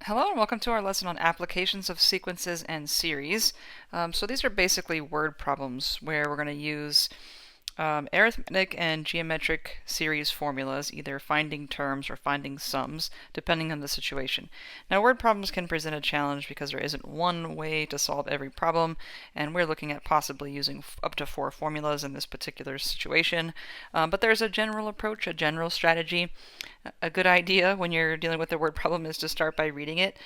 Hello and welcome to our lesson on applications of sequences and series. So these are basically word problems where we're going to use arithmetic and geometric series formulas, either finding terms or finding sums, depending on the situation. Now, word problems can present a challenge because there isn't one way to solve every problem, and we're looking at possibly using up to 4 formulas in this particular situation. But there's a general approach, a general strategy. A good idea when you're dealing with a word problem is to start by reading it.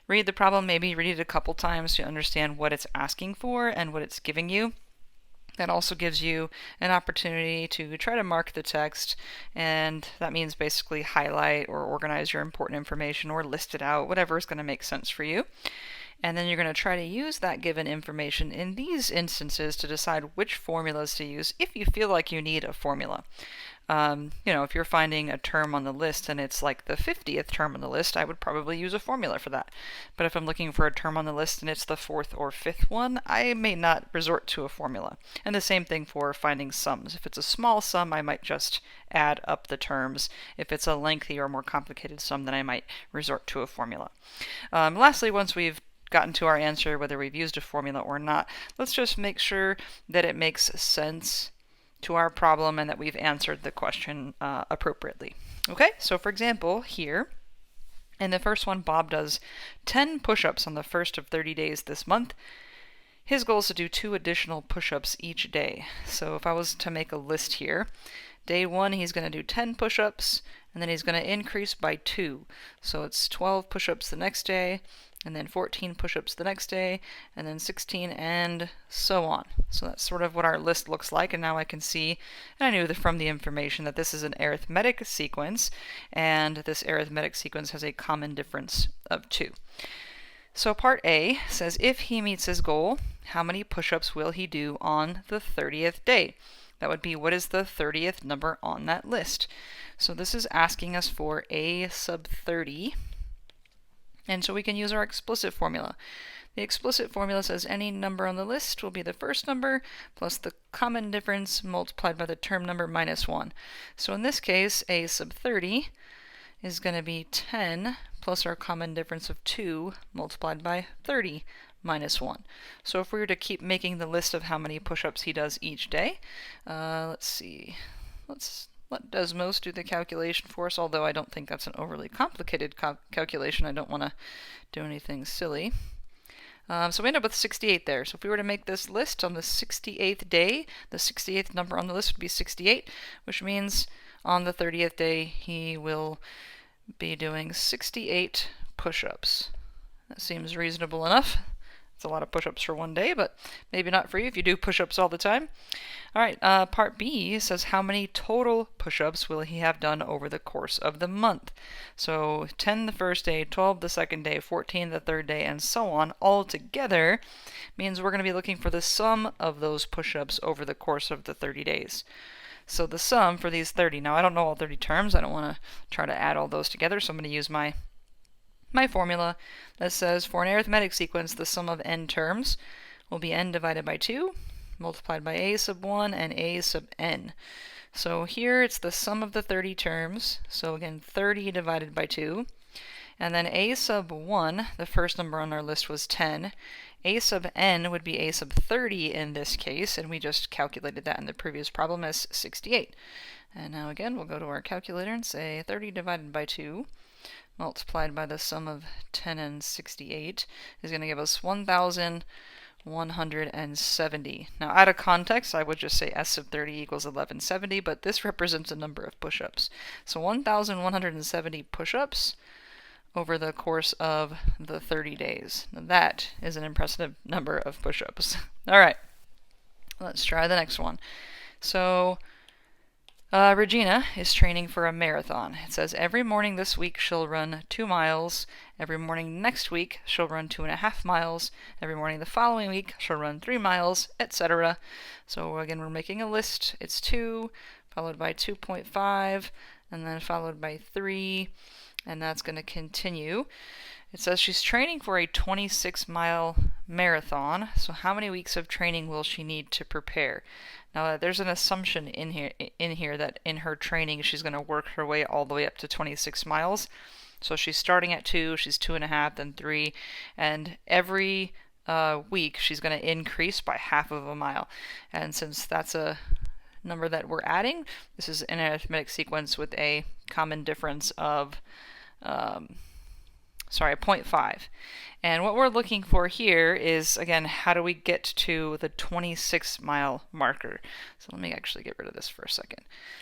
Read the problem, maybe read it a couple times to understand what it's asking for and what it's giving you. That also gives you an opportunity to try to mark the text, and that means basically highlight or organize your important information or list it out, whatever is going to make sense for you. And then you're going to try to use that given information in these instances to decide which formulas to use if you feel like you need a formula. If you're finding a term on the list and it's like the 50th term on the list, I would probably use a formula for that. But if I'm looking for a term on the list and it's the 4th or 5th one, I may not resort to a formula. And the same thing for finding sums. If it's a small sum, I might just add up the terms. If it's a lengthy or more complicated sum, then I might resort to a formula. Lastly, once we've gotten to our answer, whether we've used a formula or not, let's just make sure that it makes sense to our problem and that we've answered the question appropriately. Okay, so for example, here, in the first one, Bob does 10 push-ups on the first of 30 days this month. His goal is to do 2 additional push-ups each day. So if I was to make a list here, day 1 he's going to do 10 push-ups, and then he's going to increase by 2. So it's 12 push-ups the next day, and then 14 push-ups the next day, and then 16, and so on. So that's sort of what our list looks like, and now I can see, and I knew from the information that this is an arithmetic sequence, and this arithmetic sequence has a common difference of 2. So part A says if he meets his goal, how many push-ups will he do on the 30th day? That would be, what is the 30th number on that list? So this is asking us for A sub 30. And so we can use our explicit formula. The explicit formula says any number on the list will be the first number plus the common difference multiplied by the term number minus 1. So in this case, A sub 30 is going to be 10 plus our common difference of 2 multiplied by 30 minus 1. So if we were to keep making the list of how many push-ups he does each day, let's see. Let's let Desmos do the calculation for us, although I don't think that's an overly complicated calculation. I don't want to do anything silly. So we end up with 68 there. So if we were to make this list on the 68th day, the 68th number on the list would be 68, which means on the 30th day he will be doing 68 push-ups. That seems reasonable enough. It's a lot of push-ups for one day, but maybe not for you if you do push-ups all the time. All right, part B says how many total push-ups will he have done over the course of the month? So 10 the first day, 12 the second day, 14 the third day, and so on, all together means we're going to be looking for the sum of those push-ups over the course of the 30 days. So the sum for these 30, now I don't know all 30 terms, I don't want to try to add all those together, so I'm going to use my formula that says for an arithmetic sequence, the sum of n terms will be n divided by 2 multiplied by a sub 1 and a sub n. So here it's the sum of the 30 terms, so again 30 divided by 2, and then a sub 1, the first number on our list was 10, a sub n would be a sub 30 in this case, and we just calculated that in the previous problem as 68. And now again we'll go to our calculator and say 30 divided by 2 multiplied by the sum of 10 and 68 is going to give us 1,170. Now, out of context, I would just say S sub 30 equals 1170, but this represents a number of push-ups. So 1,170 push-ups over the course of the 30 days. Now, that is an impressive number of push-ups. All right, let's try the next one. So Regina is training for a marathon. It says every morning this week she'll run 2 miles. Every morning next week she'll run 2.5 miles. Every morning the following week she'll run 3 miles, etc. So again, we're making a list. It's 2, followed by 2.5, and then followed by 3, and that's going to continue. It says she's training for a 26-mile marathon. So how many weeks of training will she need to prepare? Now, there's an assumption in here that in her training she's going to work her way all the way up to 26 miles. So she's starting at 2, she's 2.5, then 3, and every week she's going to increase by half of a mile. And since that's a number that we're adding, this is an arithmetic sequence with a common difference of 0.5. And what we're looking for here is, again, how do we get to the 26-mile marker? So let me actually get rid of this for a second.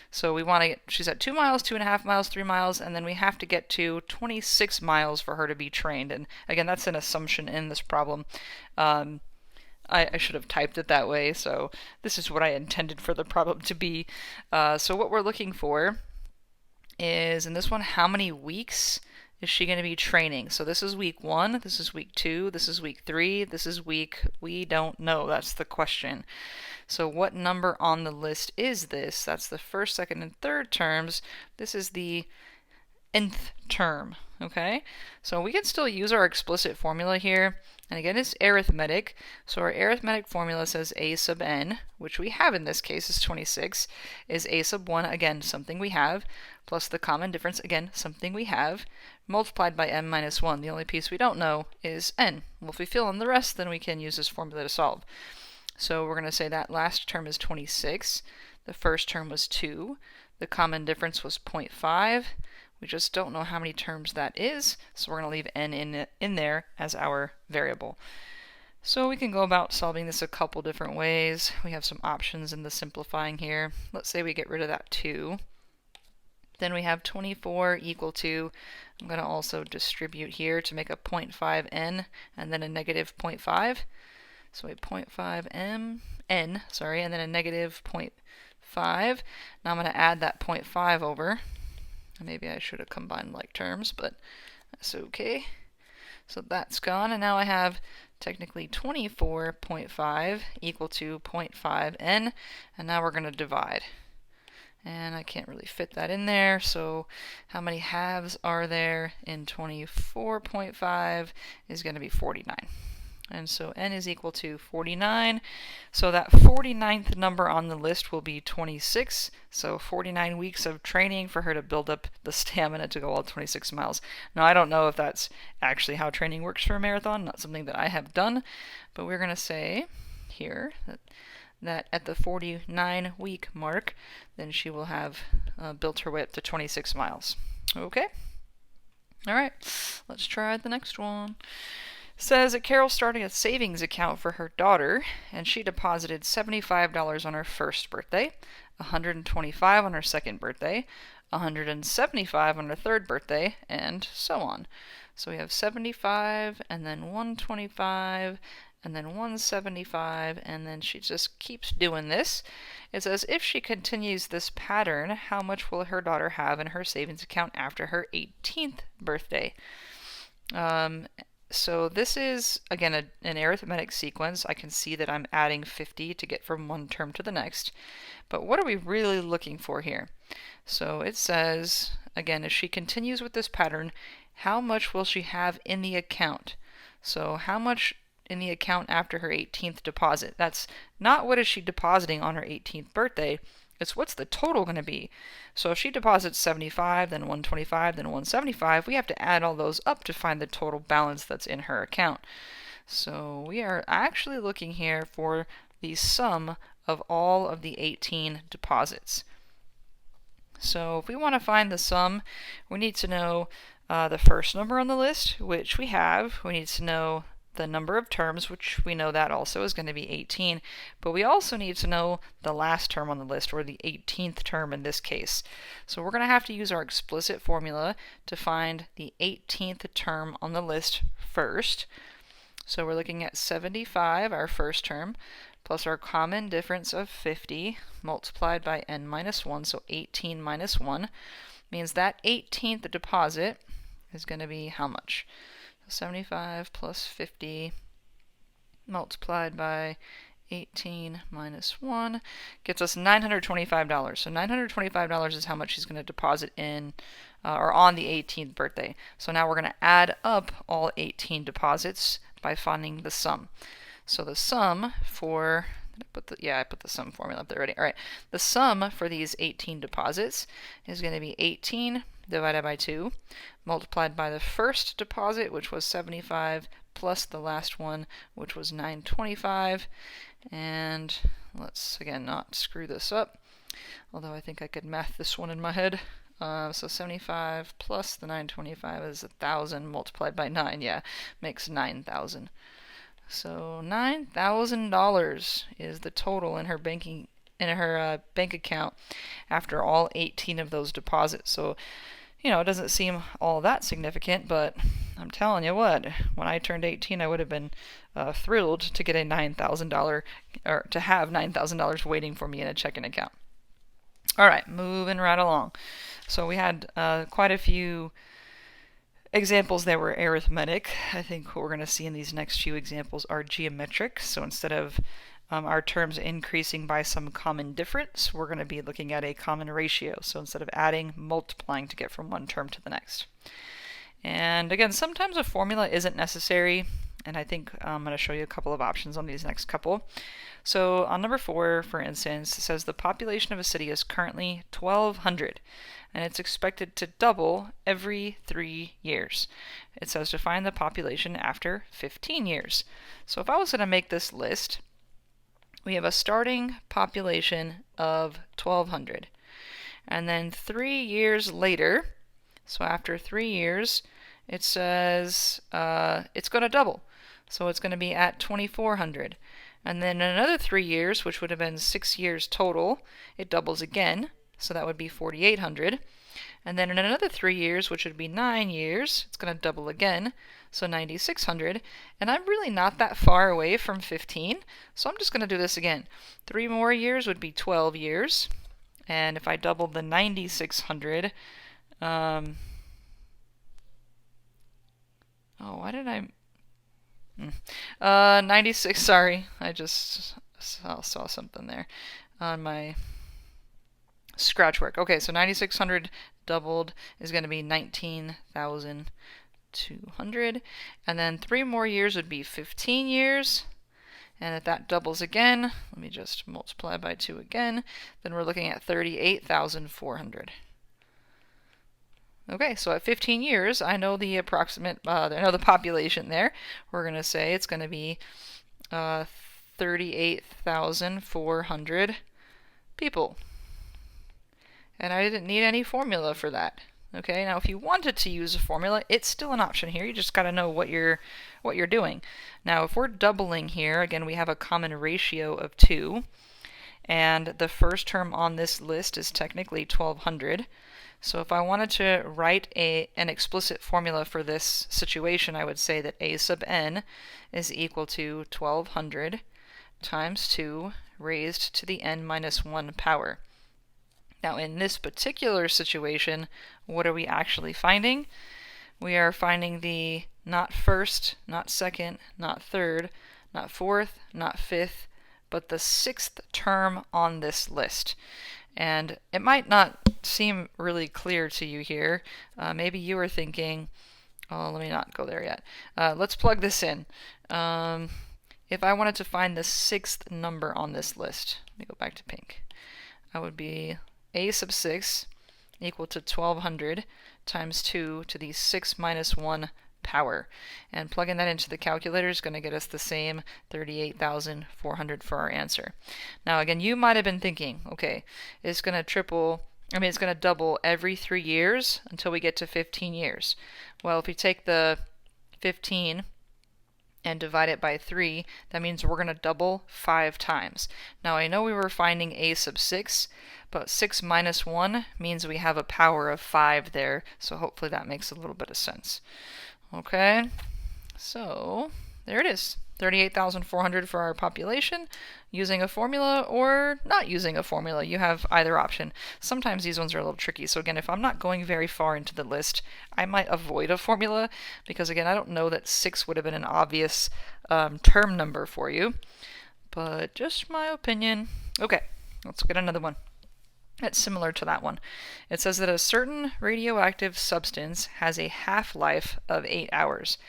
So we want to get, she's at 2 miles, 2.5 miles, 3 miles, and then we have to get to 26 miles for her to be trained. And again, that's an assumption in this problem. I should have typed it that way, so this is what I intended for the problem to be. So what we're looking for is, in this one, how many weeks is she going to be training? So this is week 1, this is week 2, this is week 3, this is week, we don't know. That's the question. So what number on the list is this? That's the first, second, and third terms. This is the nth term, okay? So we can still use our explicit formula here. And again, it's arithmetic. So our arithmetic formula says a sub n, which we have in this case is 26, is a sub 1, again, something we have, plus the common difference, again, something we have, multiplied by m minus 1. The only piece we don't know is n. Well, if we fill in the rest, then we can use this formula to solve. So we're going to say that last term is 26. The first term was 2. The common difference was 0.5. We just don't know how many terms that is, so we're going to leave n in there as our variable. So we can go about solving this a couple different ways. We have some options in the simplifying here. Let's say we get rid of that 2. Then we have 24 equal to, I'm going to also distribute here to make a 0.5 n and then a negative 0.5. So a 0.5 n, and then a negative 0.5. Now I'm going to add that 0.5 over. Maybe I should have combined like terms, but that's okay. So that's gone, and now I have technically 24.5 equal to 0.5 n, and now we're going to divide. And I can't really fit that in there, so how many halves are there in 24.5 is going to be 49. And so n is equal to 49. So that 49th number on the list will be 26. So 49 weeks of training for her to build up the stamina to go all 26 miles. Now, I don't know if that's actually how training works for a marathon, not something that I have done, but we're going to say here that at the 49-week mark, then she will have built her way up to 26 miles. Okay? All right, let's try the next one. Says that Carol started a savings account for her daughter, and she deposited $75 on her first birthday, $125 on her second birthday, $175 on her third birthday, and so on. So we have 75, and then 125, and then 175, and then she just keeps doing this. It says, if she continues this pattern, how much will her daughter have in her savings account after her 18th birthday? So this is, again, an arithmetic sequence. I can see that I'm adding 50 to get from one term to the next. But what are we really looking for here? So it says, again, if she continues with this pattern, how much will she have in the account? So how much in the account after her 18th deposit? That's not what is she depositing on her 18th birthday. It's what's the total going to be. So if she deposits 75, then 125, then 175, we have to add all those up to find the total balance that's in her account. So we are actually looking here for the sum of all of the 18 deposits. So if we want to find the sum, we need to know the first number on the list, which we have. We need to know the number of terms, which we know that also is going to be 18, but we also need to know the last term on the list, or the 18th term in this case. So we're going to have to use our explicit formula to find the 18th term on the list first. So we're looking at 75, our first term, plus our common difference of 50 multiplied by n minus 1, so 18 minus 1, means that 18th deposit is going to be how much? 75 plus 50 multiplied by 18 minus 1 gets us $925. So $925 is how much she's going to deposit in or on the 18th birthday. So now we're going to add up all 18 deposits by finding the sum. So the sum for I put the sum formula up there already. All right, the sum for these 18 deposits is going to be 18 divided by 2, multiplied by the first deposit, which was 75, plus the last one, which was 925. And let's, again, not screw this up, although I think I could math this one in my head. So 75 plus the 925 is 1,000 multiplied by 9. Yeah, makes 9,000. So $9,000 is the total in her bank account after all 18 of those deposits. So, it doesn't seem all that significant, but I'm telling you what, when I turned 18, I would have been thrilled to get a $9,000 or to have $9,000 waiting for me in a checking account. All right, moving right along. So we had quite a few examples that were arithmetic. I think what we're going to see in these next few examples are geometric. So instead of our terms increasing by some common difference, we're going to be looking at a common ratio. So instead of adding, multiplying to get from one term to the next. And again, sometimes a formula isn't necessary, and I think I'm going to show you a couple of options on these next couple. So on number 4, for instance, it says the population of a city is currently 1,200, and it's expected to double every 3 years. It says to find the population after 15 years. So if I was going to make this list, we have a starting population of 1,200. And then 3 years later, so after 3 years, it says it's going to double. So it's going to be at 2,400. And then in another 3 years, which would have been 6 years total, it doubles again. So that would be 4,800. And then in another 3 years, which would be 9 years, it's going to double again. So 9,600. And I'm really not that far away from 15. So I'm just going to do this again. 3 more years would be 12 years. And if I doubled the 9,600, why did I... 96, sorry. I just saw something there on my scratch work. Okay, so 9,600 doubled is going to be 19,200. And then 3 more years would be 15 years. And if that doubles again, let me just multiply by 2 again, then we're looking at 38,400. Okay, so at 15 years, I know the population there. We're going to say it's going to be 38,400 people. And I didn't need any formula for that. Okay, now if you wanted to use a formula, it's still an option here. You just got to know what you're doing. Now, if we're doubling here, again, we have a common ratio of 2. And the first term on this list is technically 1,200. So if I wanted to write an explicit formula for this situation, I would say that a sub n is equal to 1,200 times 2 raised to the n minus 1 power. Now in this particular situation, what are we actually finding? We are finding the not first, not second, not third, not fourth, not fifth, but the 6th term on this list. And it might not seem really clear to you here. Maybe you were thinking, let me not go there yet. Let's plug this in. If I wanted to find the 6th number on this list, let me go back to pink. I would be a sub 6 equal to 1,200 times 2 to the 6 minus 1 power. And plugging that into the calculator is going to get us the same 38,400 for our answer. Now again, you might have been thinking, okay, it's going to double every 3 years until we get to 15 years. Well, if we take the 15 and divide it by 3, that means we're going to double 5 times. Now I know we were finding a sub 6, but 6 minus 1 means we have a power of 5 there, so hopefully that makes a little bit of sense. Okay, so there it is. 38,400 for our population, using a formula or not using a formula. You have either option. Sometimes these ones are a little tricky. So again, if I'm not going very far into the list, I might avoid a formula because again, I don't know that 6 would have been an obvious term number for you, but just my opinion. Okay, let's get another one. It's similar to that one. It says that a certain radioactive substance has a half-life of 8 hours.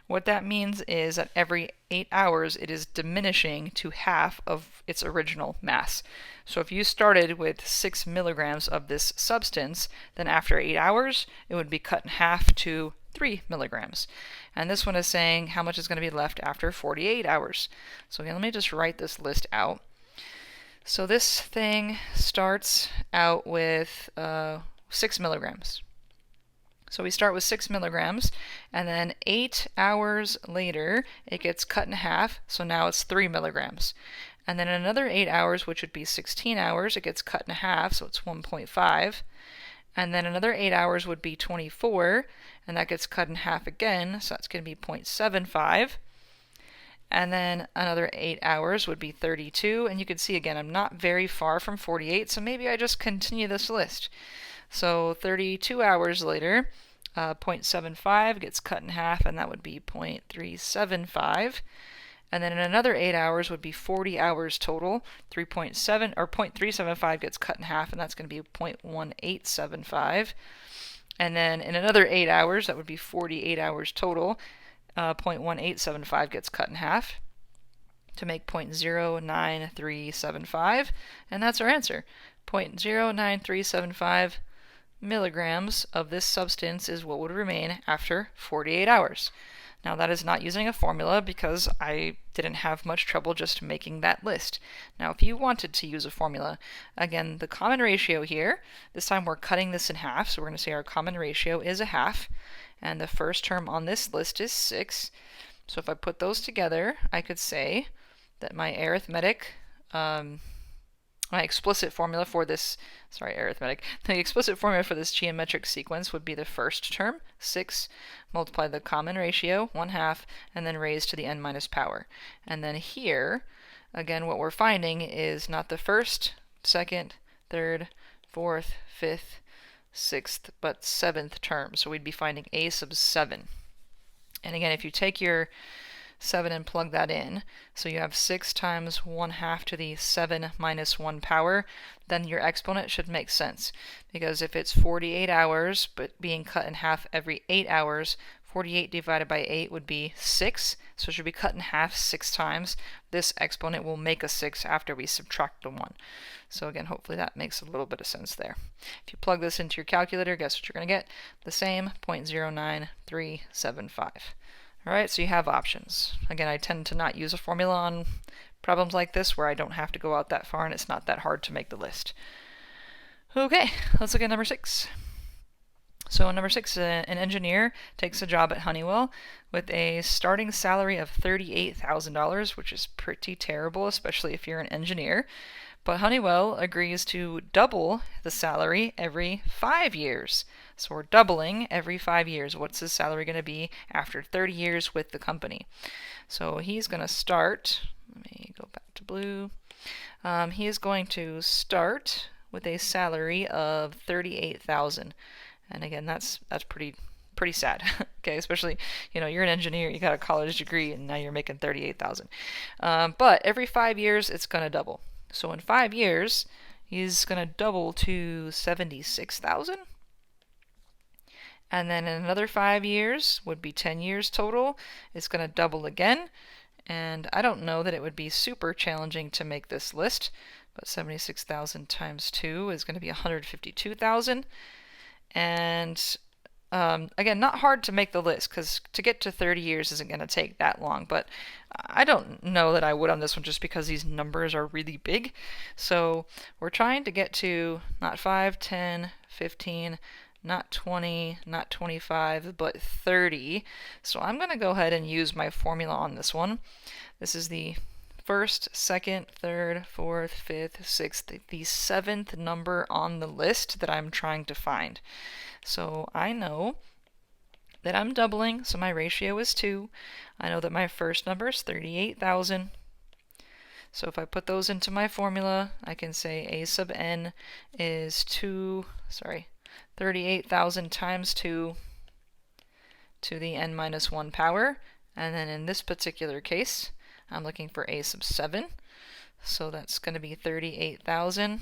What that means is that every 8 hours it is diminishing to half of its original mass. So if you started with 6 milligrams of this substance, then after 8 hours it would be cut in half to 3 milligrams. And this one is saying how much is going to be left after 48 hours. So again, let me just write this list out. So this thing starts out with 6 milligrams. So we start with 6 milligrams, and then 8 hours later, it gets cut in half, so now it's 3 milligrams. And then another 8 hours, which would be 16 hours, it gets cut in half, so it's 1.5. And then another 8 hours would be 24, and that gets cut in half again, so that's going to be 0.75. And then another 8 hours would be 32, and you can see again, I'm not very far from 48, so maybe I just continue this list. So 32 hours later, 0.75 gets cut in half, and that would be 0.375. And then in another 8 hours would be 40 hours total. 3.7 or 0.375 gets cut in half, and that's going to be 0.1875. And then in another 8 hours, that would be 48 hours total. 0.1875 gets cut in half to make 0.09375, and that's our answer. 0.09375 milligrams of this substance is what would remain after 48 hours. Now that is not using a formula because I didn't have much trouble just making that list. Now if you wanted to use a formula, again, the common ratio here, this time we're cutting this in half, so we're going to say our common ratio is a half, and the first term on this list is 6. So if I put those together, I could say that my explicit formula for this, the explicit formula for this geometric sequence would be the first term, 6, multiply the common ratio, 1/2, and then raised to the n minus power. And then here, again, what we're finding is not the first, second, third, fourth, fifth, sixth, but 7th term. So we'd be finding a sub 7. And again, if you take your 7 and plug that in, so you have 6 times 1/2 to the 7 minus 1 power, then your exponent should make sense. Because if it's 48 hours, but being cut in half every 8 hours, 48 divided by 8 would be 6, so it should be cut in half 6 times. This exponent will make a 6 after we subtract the 1. So again, hopefully that makes a little bit of sense there. If you plug this into your calculator, guess what you're going to get? The same, 0.09375. Alright, so you have options. Again, I tend to not use a formula on problems like this where I don't have to go out that far and it's not that hard to make the list. Okay, let's look at number 6. So number 6, an engineer takes a job at Honeywell with a starting salary of $38,000, which is pretty terrible, especially if you're an engineer. But Honeywell agrees to double the salary every 5 years. So we're doubling every 5 years. What's his salary going to be after 30 years with the company? So he's going to start, let me go back to blue. He is going to start with a salary of $38,000. And again, that's pretty sad. Okay, especially, you're an engineer, you got a college degree, and now you're making $38,000. But every 5 years, it's going to double. So in 5 years, he's going to double to $76,000. And then in another 5 years, would be 10 years total, it's going to double again. And I don't know that it would be super challenging to make this list, but 76,000 times 2 is going to be 152,000. And again, not hard to make the list because to get to 30 years isn't going to take that long, but I don't know that I would on this one just because these numbers are really big. So we're trying to get to not 5, 10, 15, not 20, not 25, but 30. So I'm going to go ahead and use my formula on this one. This is the first, second, third, fourth, fifth, sixth, the 7th number on the list that I'm trying to find. So I know that I'm doubling, so my ratio is 2. I know that my first number is 38,000. So if I put those into my formula, I can say a sub n is 38,000 times 2 to the n minus 1 power. And then in this particular case, I'm looking for a sub 7. So that's going to be 38,000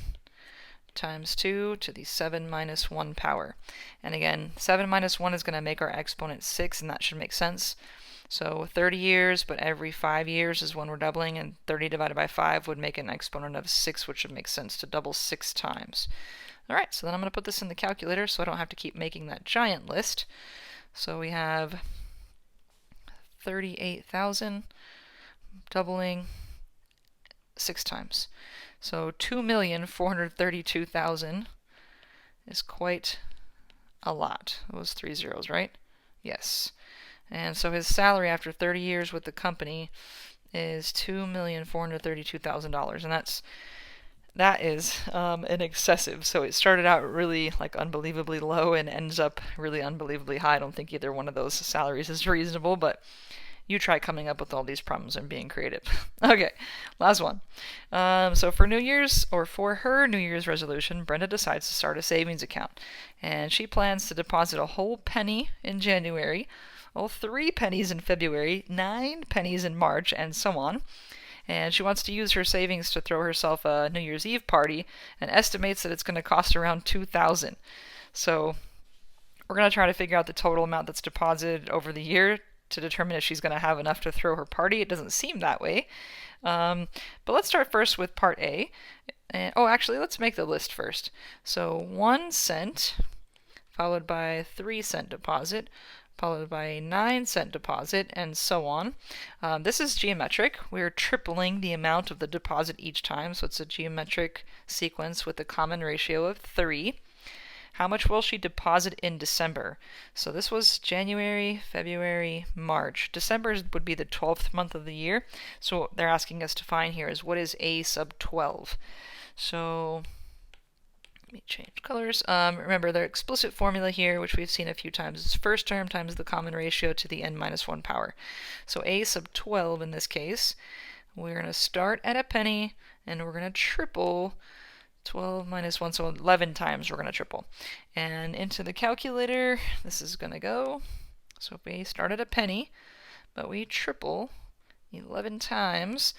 times 2 to the 7 minus 1 power. And again, 7 minus 1 is going to make our exponent 6, and that should make sense. So 30 years, but every 5 years is when we're doubling, and 30 divided by 5 would make an exponent of 6, which would make sense to double 6 times. Alright, so then I'm going to put this in the calculator so I don't have to keep making that giant list. So we have 38,000 doubling 6 times. So 2,432,000 is quite a lot. Those 3 zeros, right? Yes. And so his salary after 30 years with the company is $2,432,000, and that is an excessive. So it started out really like unbelievably low and ends up really unbelievably high. I don't think either one of those salaries is reasonable, but you try coming up with all these problems and being creative. Okay, last one. So for New Year's, or for her New Year's resolution, Brenda decides to start a savings account. And she plans to deposit a whole penny in January, 3 pennies in February, 9 pennies in March, and so on. And she wants to use her savings to throw herself a New Year's Eve party, and estimates that it's going to cost around $2,000. So we're going to try to figure out the total amount that's deposited over the year to determine if she's going to have enough to throw her party. It doesn't seem that way. But let's start first with part A. Actually, let's make the list first. So 1 cent, followed by a 3-cent deposit, followed by a 9-cent deposit, and so on. This is geometric. We're tripling the amount of the deposit each time, so it's a geometric sequence with a common ratio of 3. How much will she deposit in December? So this was January, February, March. December would be the 12th month of the year. So what they're asking us to find here is, what is A sub 12? So let me change colors. Remember, the explicit formula here, which we've seen a few times, is first term times the common ratio to the n minus 1 power. So A sub 12 in this case, we're going to start at a penny, and we're going to triple 12 minus 1, so 11 times we're going to triple. And into the calculator, this is going to go. So if we start at a penny, but we triple 11 times,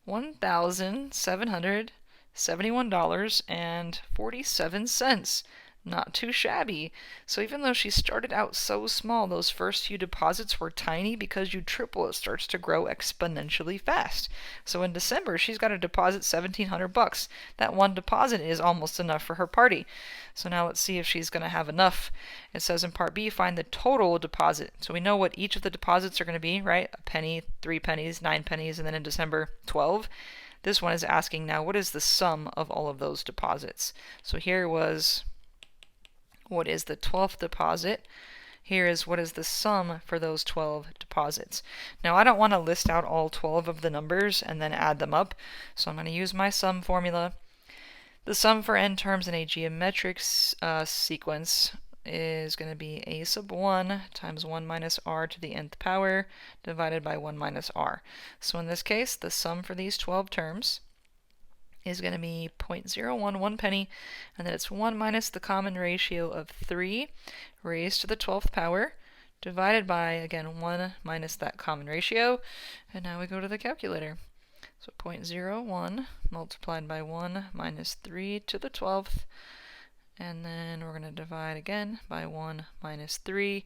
$1,771.47. Not too shabby. So even though she started out so small, those first few deposits were tiny. Because you triple, it starts to grow exponentially fast. So in December, she's got to deposit $1,700. That one deposit is almost enough for her party. So now let's see if she's going to have enough. It says in part B, find the total deposit. So we know what each of the deposits are going to be, right? A penny, 3 pennies, 9 pennies, and then in December, 12. This one is asking now, what is the sum of all of those deposits? So here was, what is the 12th deposit? Here is, what is the sum for those 12 deposits? Now, I don't want to list out all 12 of the numbers and then add them up, so I'm going to use my sum formula. The sum for n terms in a geometric sequence is going to be a sub 1 times 1 minus r to the nth power divided by 1 minus r. So in this case, the sum for these 12 terms is going to be 0.011 penny, and then it's 1 minus the common ratio of 3 raised to the 12th power divided by, again, 1 minus that common ratio. And now we go to the calculator. So 0.01 multiplied by 1 minus 3 to the 12th. And then we're going to divide again by 1 minus 3.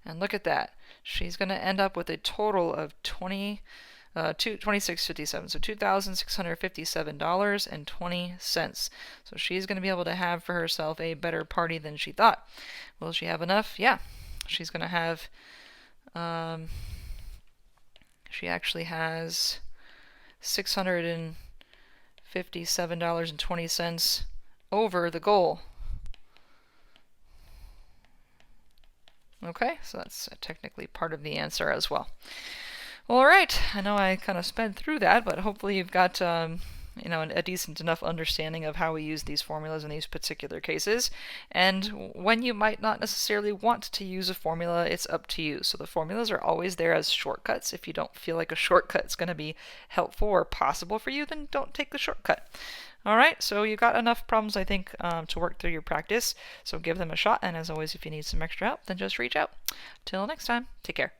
And look at that. She's going to end up with a total of 2657, so $2,657.20. So she's going to be able to have for herself a better party than she thought. Will she have enough? Yeah. She's going to have, she actually has $657.20 over the goal. Okay, so that's technically part of the answer as well. Well, all right, I know I kind of sped through that, but hopefully you've got a decent enough understanding of how we use these formulas in these particular cases. And when you might not necessarily want to use a formula, it's up to you. So the formulas are always there as shortcuts. If you don't feel like a shortcut is going to be helpful or possible for you, then don't take the shortcut. All right, so you got enough problems, I think, to work through your practice. So give them a shot, and as always, if you need some extra help, then just reach out. Till next time, take care.